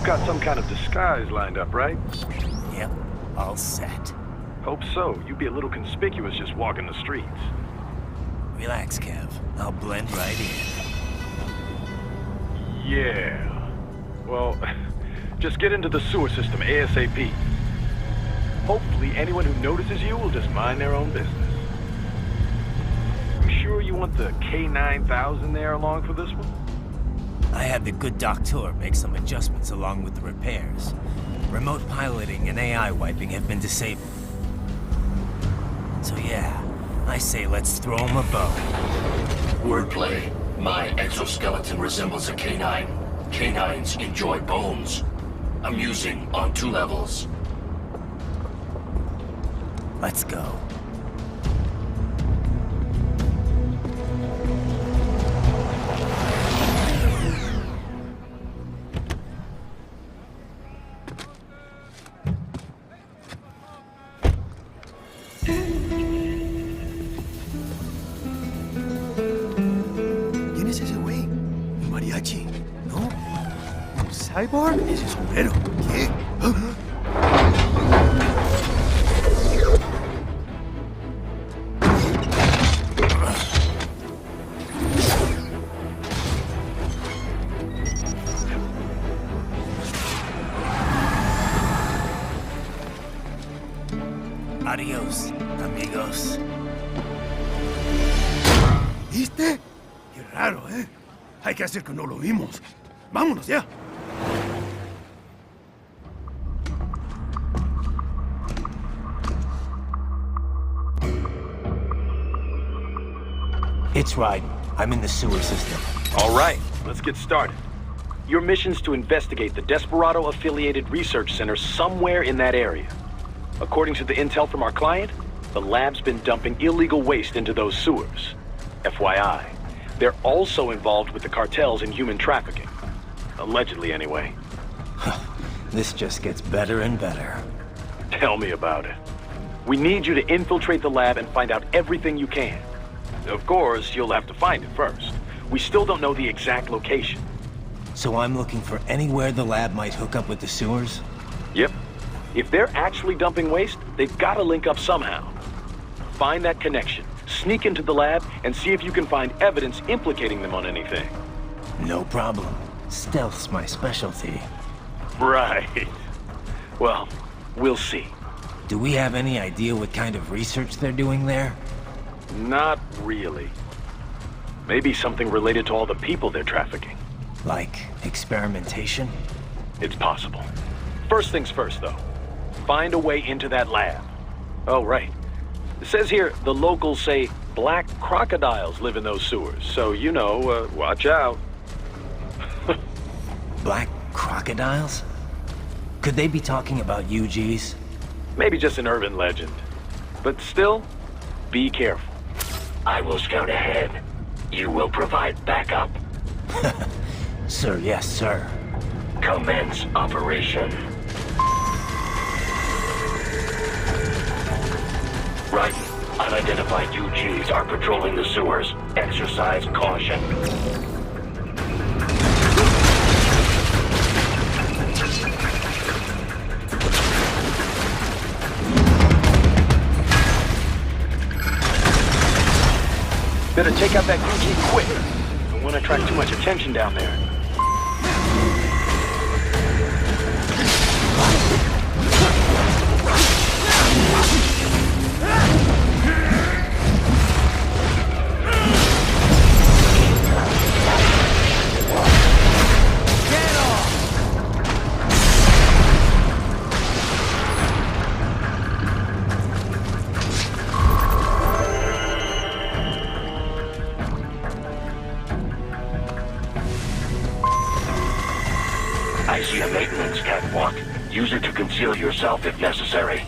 got some kind of disguise lined up, right? Yep, all set. Hope so. You'd be a little conspicuous just walking the streets. Relax, Kev. I'll blend right in. Yeah. Well, just get into the sewer system ASAP. Hopefully anyone who notices you will just mind their own business. You sure you want the K9000 there along for this one? I had the good doctor make some adjustments along with the repairs. Remote piloting and AI wiping have been disabled. So yeah, I say let's throw him a bone. Wordplay. My exoskeleton resembles a canine. Canines enjoy bones. Amusing on 2 levels. Let's go. ¿Quién es ese güey? ¿Un mariachi? ¿No? ¿Un cyborg? Ese sombrero. ¿Qué? Adiós, amigos. ¿Viste? Qué raro, ¿eh? Hay que hacer que no lo vimos. Vámonos ya. It's right. I'm in the sewer system. All right, let's get started. Your mission's to investigate the Desperado-affiliated research center somewhere in that area. According to the intel from our client, the lab's been dumping illegal waste into those sewers. FYI, they're also involved with the cartels in human trafficking. Allegedly, anyway. This just gets better and better. Tell me about it. We need you to infiltrate the lab and find out everything you can. Of course, you'll have to find it first. We still don't know the exact location. So I'm looking for anywhere the lab might hook up with the sewers? Yep. If they're actually dumping waste, they've got to link up somehow. Find that connection, sneak into the lab, and see if you can find evidence implicating them on anything. No problem. Stealth's my specialty. Right. Well, we'll see. Do we have any idea what kind of research they're doing there? Not really. Maybe something related to all the people they're trafficking. Like experimentation? It's possible. First things first, though. Find a way into that lab. Oh, right. It says here the locals say black crocodiles live in those sewers, so you know, watch out. Black crocodiles? Could they be talking about UGs? Maybe just an urban legend. But still, be careful. I will scout ahead. You will provide backup. Sir, yes, sir. Commence operation. Right. Unidentified UGs are patrolling the sewers. Exercise caution. Better take out that UG quick. Don't want to attract too much attention down there. I see a maintenance catwalk. Use it to conceal yourself if necessary.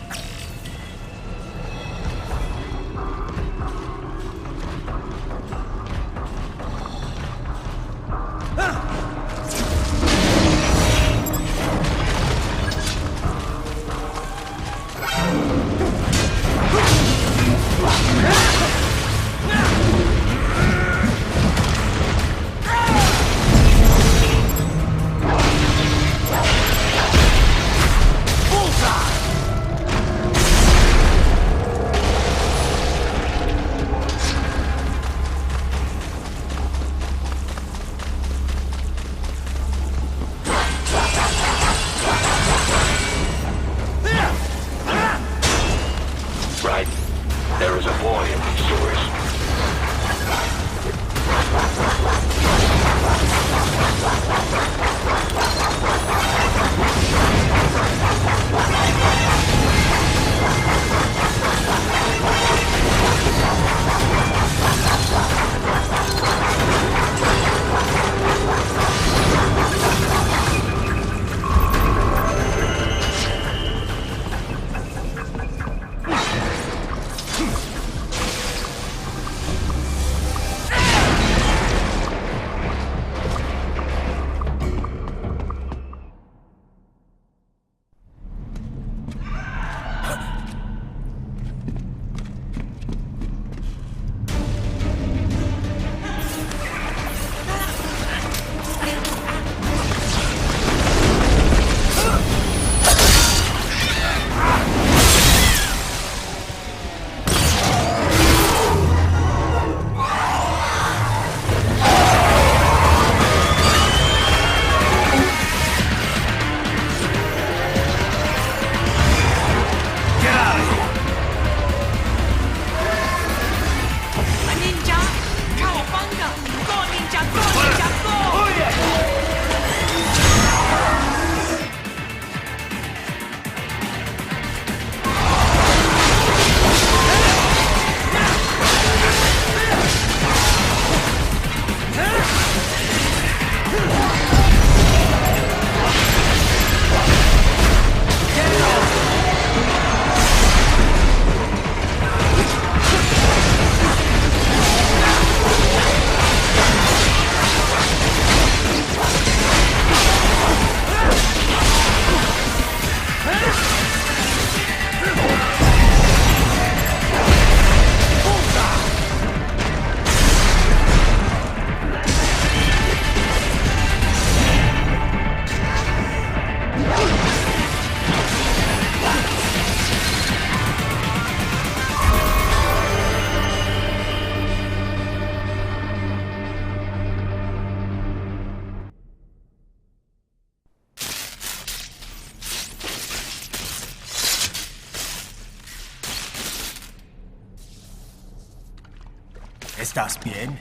¿Estás bien?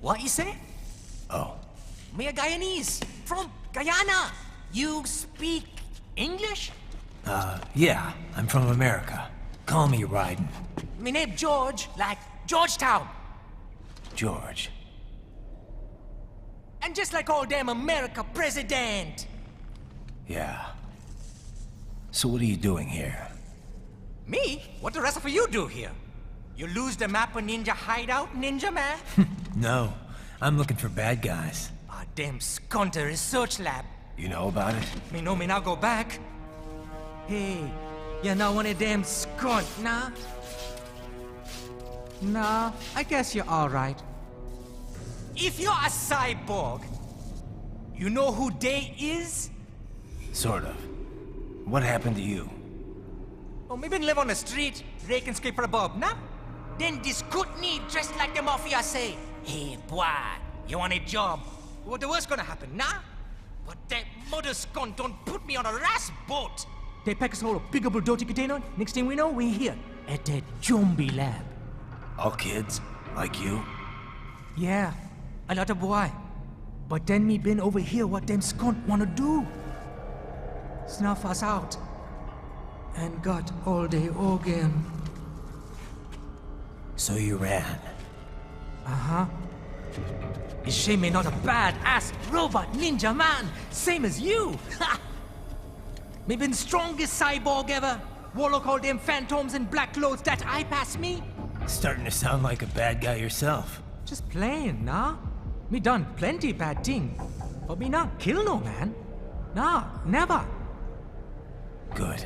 What you say? Oh, Me a Guyanese from Guyana. You speak English? yeah, I'm from America. Call me Raiden. Me name George, like Georgetown. George. And just like all damn America president. Yeah. So what are you doing here? Me? What the rest of you do here? You lose the map of Ninja hideout, Ninja man? No, I'm looking for bad guys. Ah, damn Skunter research lab. You know about it? Me know me now go back. Hey, you're not one of them skunt, nah? Nah, I guess you're alright. If you're a cyborg, you know who they is? Sort of. What happened to you? Oh, me been live on the street, raking scrape for a bob, nah? Then this good need dressed like the mafia say, hey boy, you want a job? What the worst gonna happen, nah? But that mother skunt don't put me on a ras boat. They pack us all a big old dirty container. Next thing we know, we're here at that zombie lab. All kids? Like you? Yeah, a lot of boy. But then me been over here what them skunt wanna do. Snuff us out. And got all the organ. So you ran. Uh-huh. Is she me not a bad-ass robot ninja man, same as you? Ha! Me been strongest cyborg ever. Warlock all them phantoms in black clothes that eye pass me. Starting to sound like a bad guy yourself. Just playing, nah? Me done plenty bad thing. But me not kill no man. Nah, never. Good.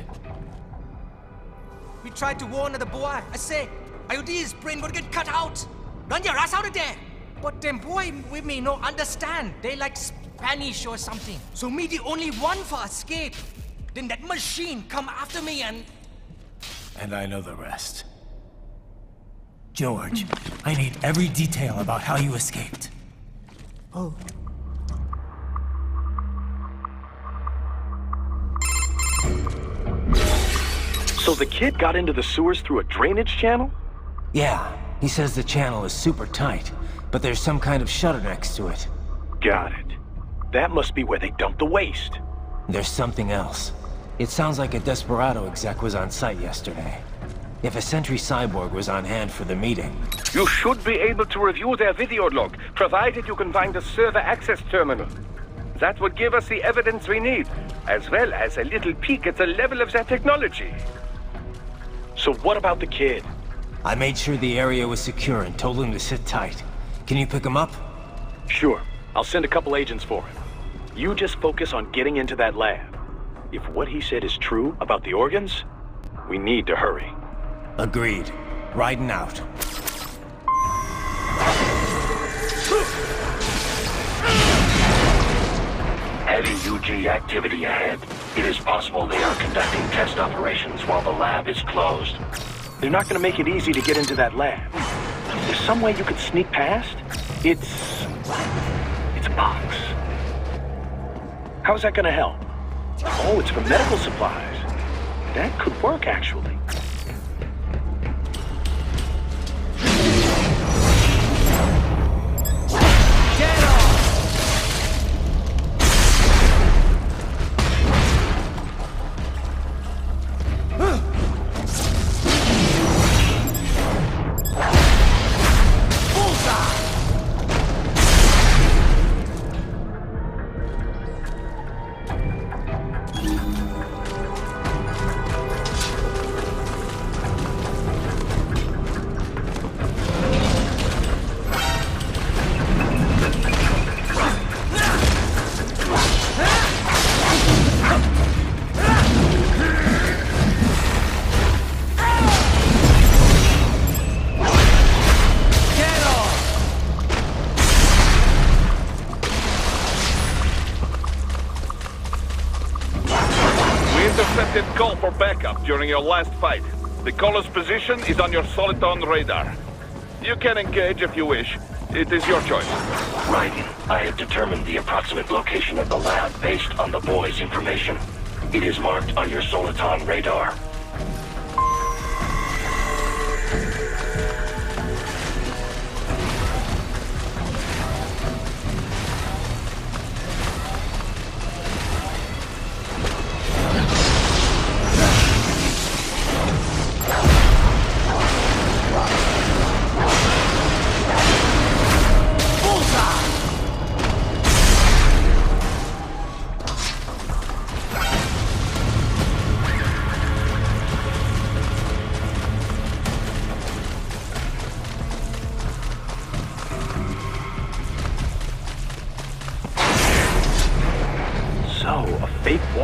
We tried to warn the boy. I say, IOD's brain gonna get cut out. Run your ass out of there. But them boy with me no understand. They like Spanish or something. So me the only one for escape. Then that machine come after me and... And I know the rest. George, I need every detail about how you escaped. Oh. So the kid got into the sewers through a drainage channel? Yeah, he says the channel is super tight, but there's some kind of shutter next to it. Got it. That must be where they dumped the waste. There's something else. It sounds like a Desperado exec was on site yesterday. If a Sentry Cyborg was on hand for the meeting... You should be able to review their video log, provided you can find a server access terminal. That would give us the evidence we need, as well as a little peek at the level of their technology. So what about the kid? I made sure the area was secure and told him to sit tight. Can you pick him up? Sure. I'll send a couple agents for him. You just focus on getting into that lab. If what he said is true about the organs, we need to hurry. Agreed. Riding out. Heavy UG activity ahead. It is possible they are conducting test operations while the lab is closed. They're not going to make it easy to get into that lab. There's some way you could sneak past? It's a box. How's that going to help? Oh, it's for medical supplies. That could work, actually. Intercepted call for backup during your last fight. The caller's position is on your Soliton radar. You can engage if you wish. It is your choice. Raiden, I have determined the approximate location of the lab based on the boy's information. It is marked on your Soliton radar.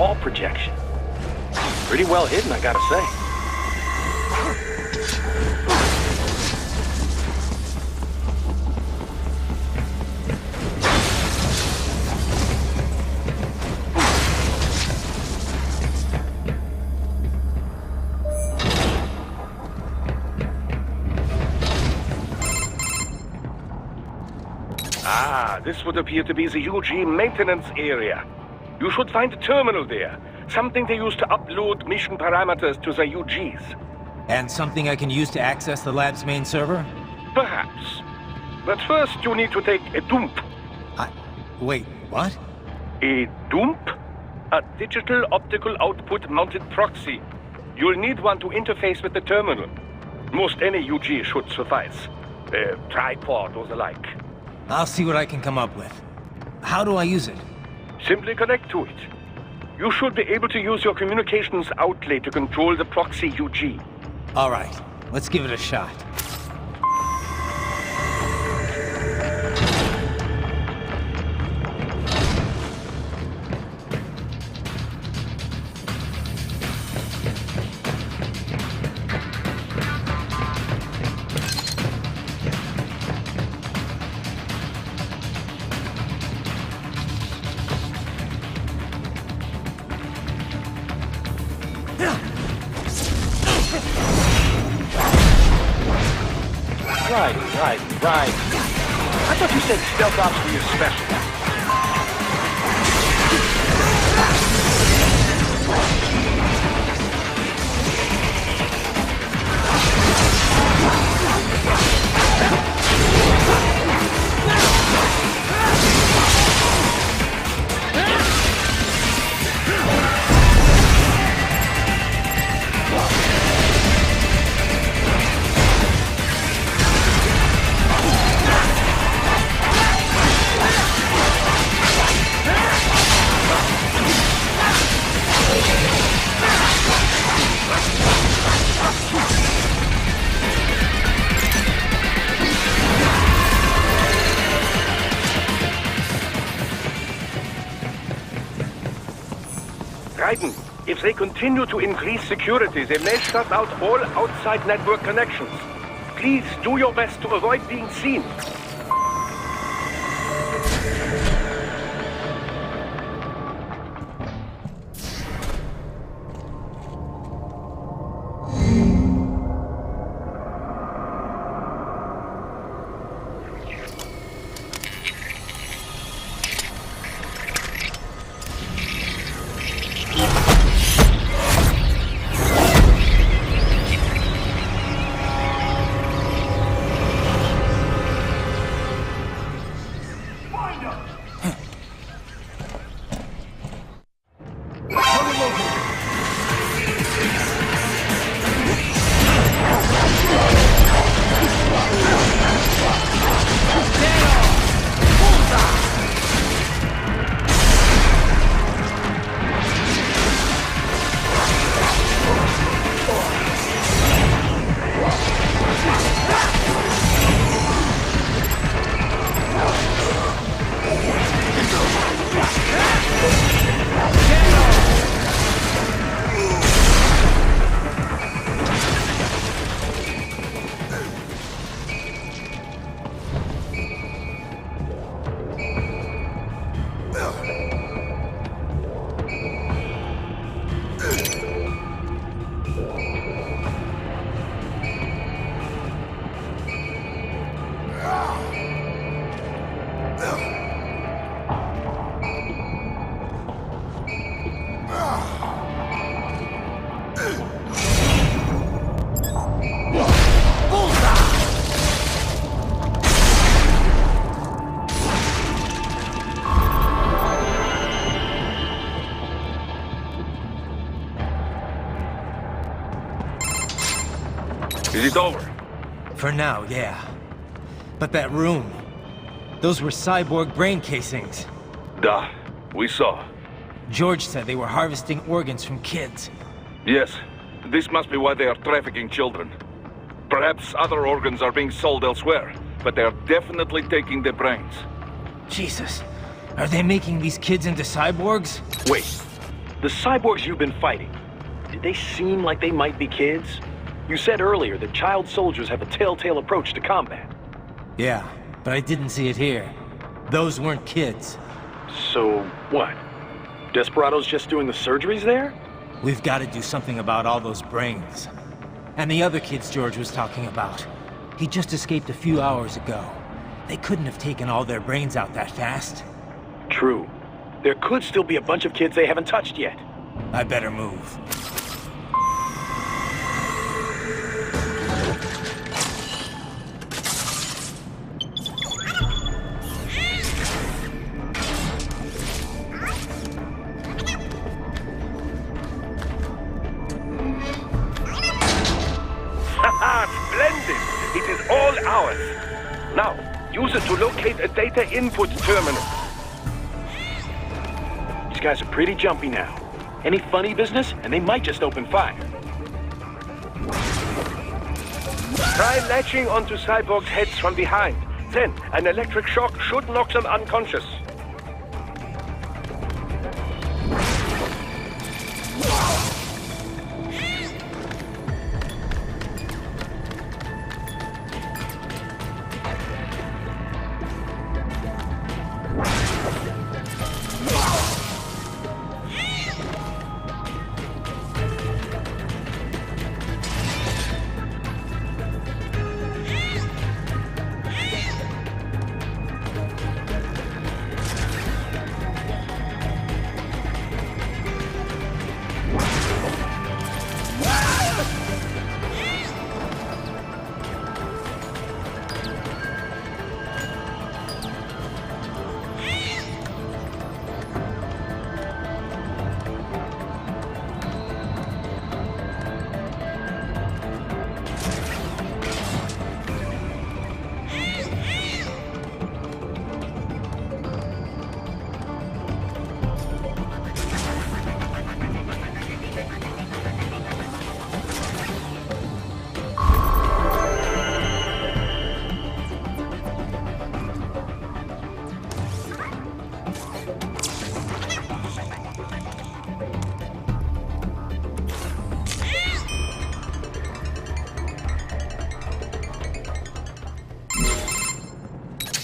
wall projection. Pretty well hidden, I gotta say. This would appear to be the UG maintenance area. You should find a terminal there. Something they use to upload mission parameters to the UGs. And something I can use to access the lab's main server? Perhaps. But first you need to take a dump. Wait, what? A dump? A digital optical output mounted proxy. You'll need one to interface with the terminal. Most any UG should suffice. A tripod or the like. I'll see what I can come up with. How do I use it? Simply connect to it. You should be able to use your communications outlet to control the proxy UG. All right, let's give it a shot. Right. I thought you said stealth ops were your specialty. Raiden, if they continue to increase security, they may shut out all outside network connections. Please do your best to avoid being seen. Is it over? For now, yeah. But that room... those were cyborg brain casings. Duh. We saw. George said they were harvesting organs from kids. Yes. This must be why they are trafficking children. Perhaps other organs are being sold elsewhere, but they are definitely taking the brains. Jesus. Are they making these kids into cyborgs? Wait. The cyborgs you've been fighting, did they seem like they might be kids? You said earlier that child soldiers have a telltale approach to combat. Yeah, but I didn't see it here. Those weren't kids. So, what? Desperado's just doing the surgeries there? We've got to do something about all those brains. And the other kids George was talking about. He just escaped a few hours ago. They couldn't have taken all their brains out that fast. True. There could still be a bunch of kids they haven't touched yet. I better move. Splendid! It is all ours. Now, use it to locate a data input terminal. These guys are pretty jumpy now. Any funny business, and they might just open fire. Try latching onto cyborgs' heads from behind. Then, an electric shock should knock them unconscious.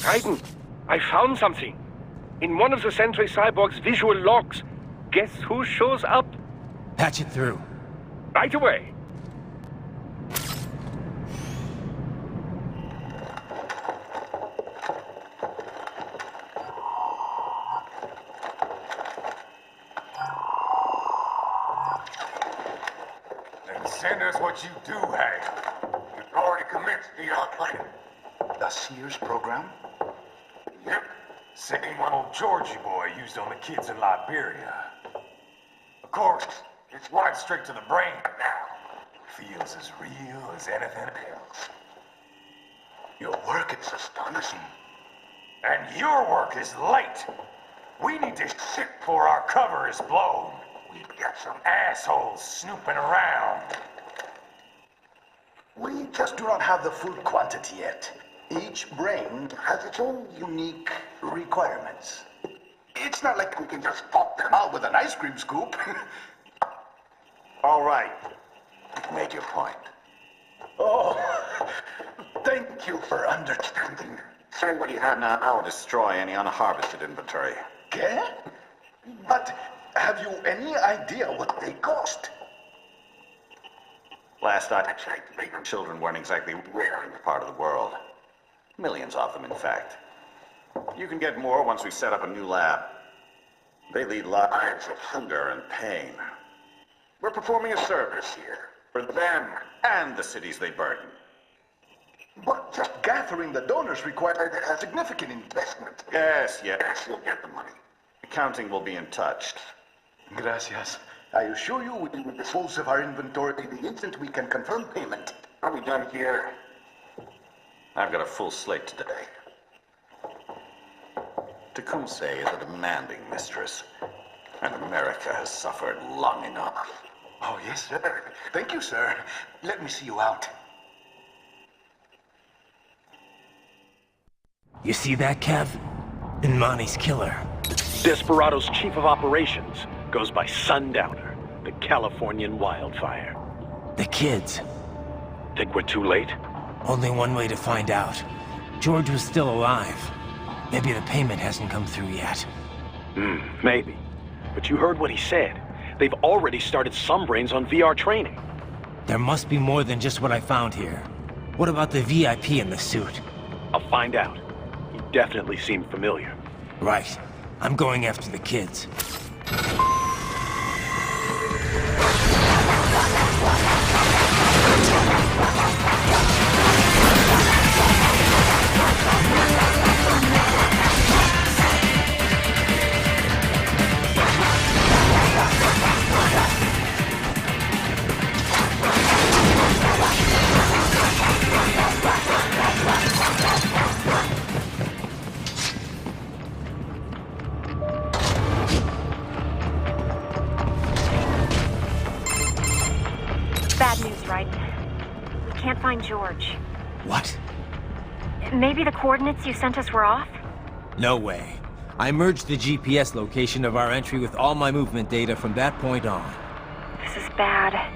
Raiden, I found something. In one of the Sentry Cyborg's visual logs. Guess who shows up? Patch it through. Right away. Then send us what you do have. We've already commenced the plan. The Sears program? Yep. Same one old Georgie boy used on the kids in Liberia. Of course, it's right straight to the brain now. Feels as real as anything else. Your work is astonishing. And your work is late. We need to ship before our cover is blown. We've got some assholes snooping around. We just do not have the full quantity yet. Each brain has its own unique requirements. It's not like we can just pop them out with an ice cream scoop. All right. Make your point. Oh, thank you for understanding. Say what you have now. I'll destroy any unharvested inventory. Okay? But have you any idea what they cost? Last I checked, children weren't exactly rare in the part of the world. Millions of them, in fact. You can get more once we set up a new lab. They lead lives of hunger and pain. We're performing a service here. For them and the cities they burden. But just gathering the donors required a significant investment. Yes, you'll get the money. Accounting will be in touch. Gracias. I assure you we will dispose of our inventory the instant we can confirm payment. Are we done here? I've got a full slate today. Tecumseh is a demanding mistress, and America has suffered long enough. Oh, yes, sir. Thank you, sir. Let me see you out. You see that, Kev? Inmani's killer. Desperado's chief of operations. Goes by Sundowner, the Californian wildfire. The kids. Think we're too late? Only one way to find out. George was still alive. Maybe the payment hasn't come through yet. Maybe. But you heard what he said. They've already started some brains on VR training. There must be more than just what I found here. What about the VIP in the suit? I'll find out. He definitely seemed familiar. Right. I'm going after the kids. Bad news, right? We can't find George. What? Maybe the coordinates you sent us were off? No way. I merged the GPS location of our entry with all my movement data from that point on. This is bad.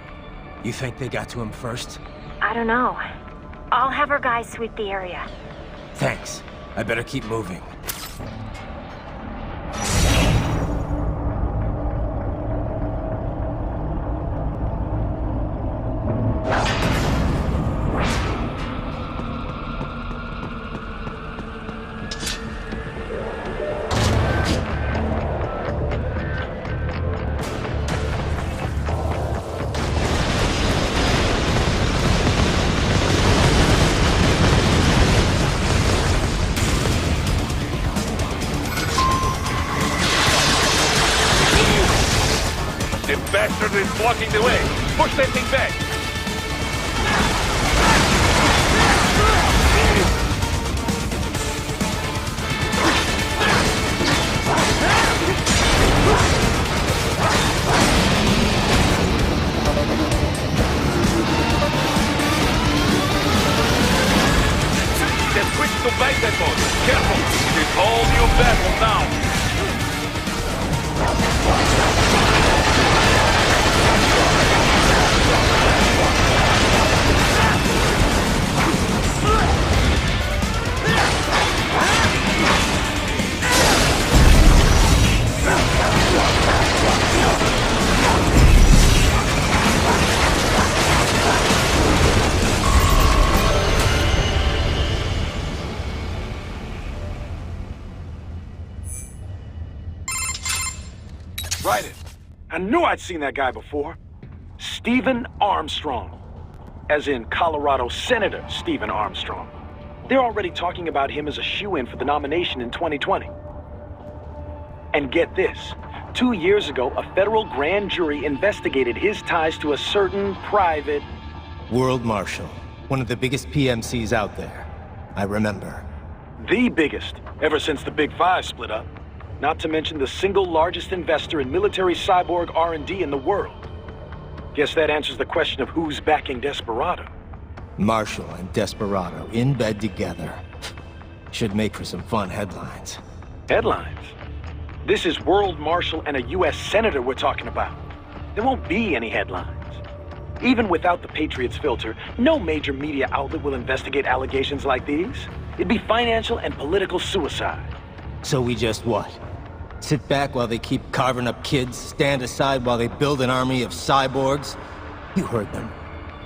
You think they got to him first? I don't know. I'll have our guys sweep the area. Thanks. I better keep moving. The bastard is blocking the way. Push that thing back. Just switch to bicep mode. Careful. It is all new battle now. Right it. I knew I'd seen that guy before. Stephen Armstrong. As in Colorado Senator Stephen Armstrong. They're already talking about him as a shoo-in for the nomination in 2020. And get this. 2 years ago, a federal grand jury investigated his ties to a certain private... World Marshal. One of the biggest PMCs out there. I remember. The biggest, ever since the Big Five split up. Not to mention the single largest investor in military cyborg R&D in the world. Guess that answers the question of who's backing Desperado. Marshall and Desperado in bed together. Should make for some fun headlines. Headlines? This is World Marshal and a U.S. Senator we're talking about. There won't be any headlines. Even without the Patriots filter, no major media outlet will investigate allegations like these. It'd be financial and political suicide. So we just what? Sit back while they keep carving up kids, stand aside while they build an army of cyborgs? You heard them.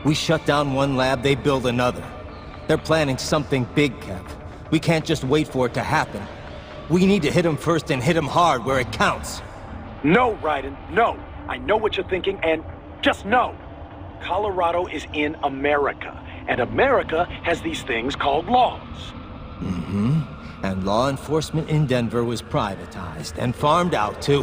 We shut down one lab, they build another. They're planning something big, Kev. We can't just wait for it to happen. We need to hit them first and hit them hard where it counts. No, Raiden, no. I know what you're thinking, and just no. Colorado is in America, and America has these things called laws. Mm-hmm. And law enforcement in Denver was privatized and farmed out to...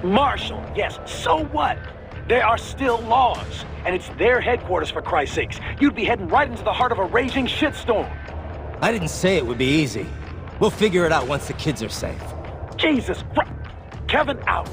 Marshall, yes, so what? There are still laws, and it's their headquarters, for Christ's sakes. You'd be heading right into the heart of a raging shitstorm. I didn't say it would be easy. We'll figure it out once the kids are safe. Jesus Christ. Kevin out.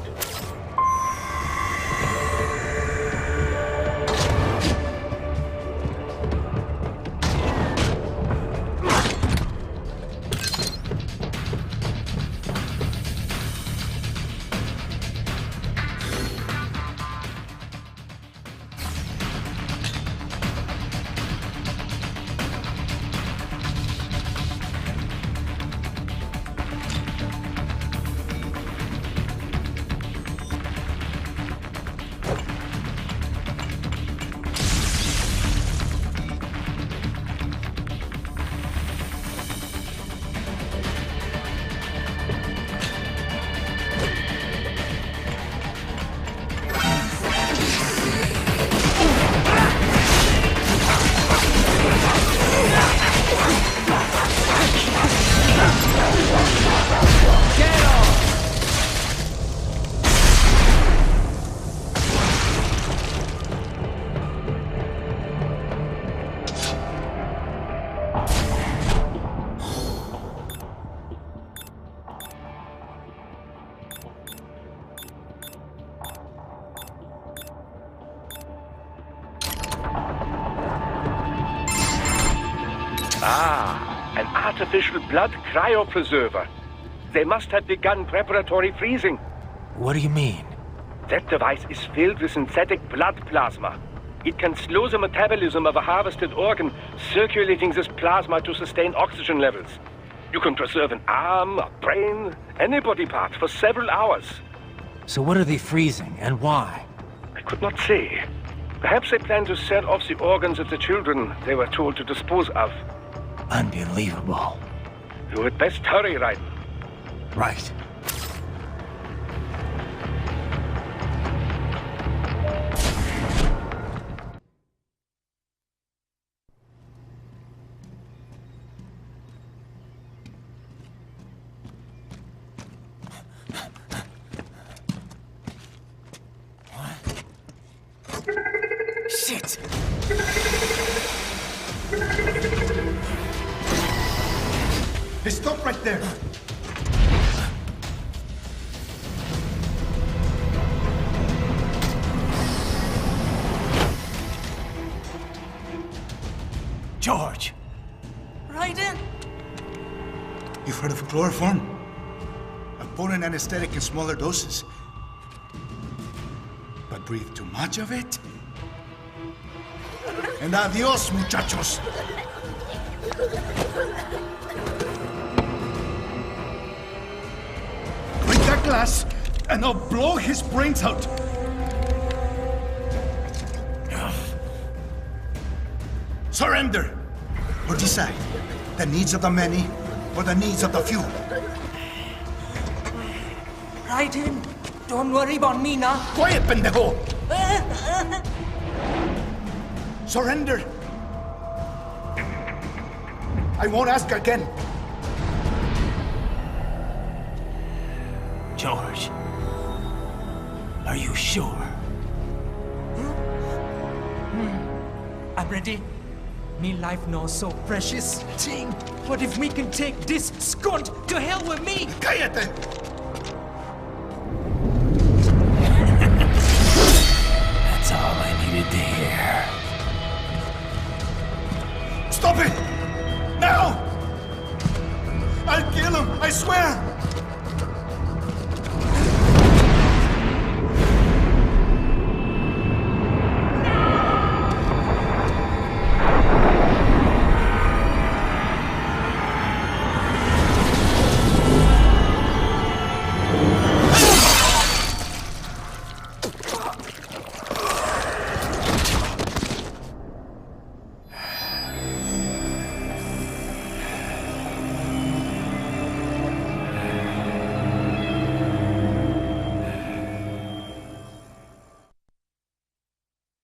Ah, an artificial blood cryopreserver. They must have begun preparatory freezing. What do you mean? That device is filled with synthetic blood plasma. It can slow the metabolism of a harvested organ, circulating this plasma to sustain oxygen levels. You can preserve an arm, a brain, any body part for several hours. So what are they freezing, and why? I could not say. Perhaps they plan to sell off the organs of the children they were told to dispose of. Unbelievable. You had best hurry, Raiden. Right. Shit! Hey, stop right there! George! Raiden? You've heard of chloroform? A potent anesthetic in smaller doses. But breathe too much of it? And adios, muchachos! Break that glass, and I'll blow his brains out! Surrender! Or decide, the needs of the many, or the needs of the few. Raiden, don't worry about me now. Quiet, pendejo! Surrender! I won't ask again. George, are you sure? I'm ready. Me life now so precious. Ting, what if we can take this skunt to hell with me? Cállate!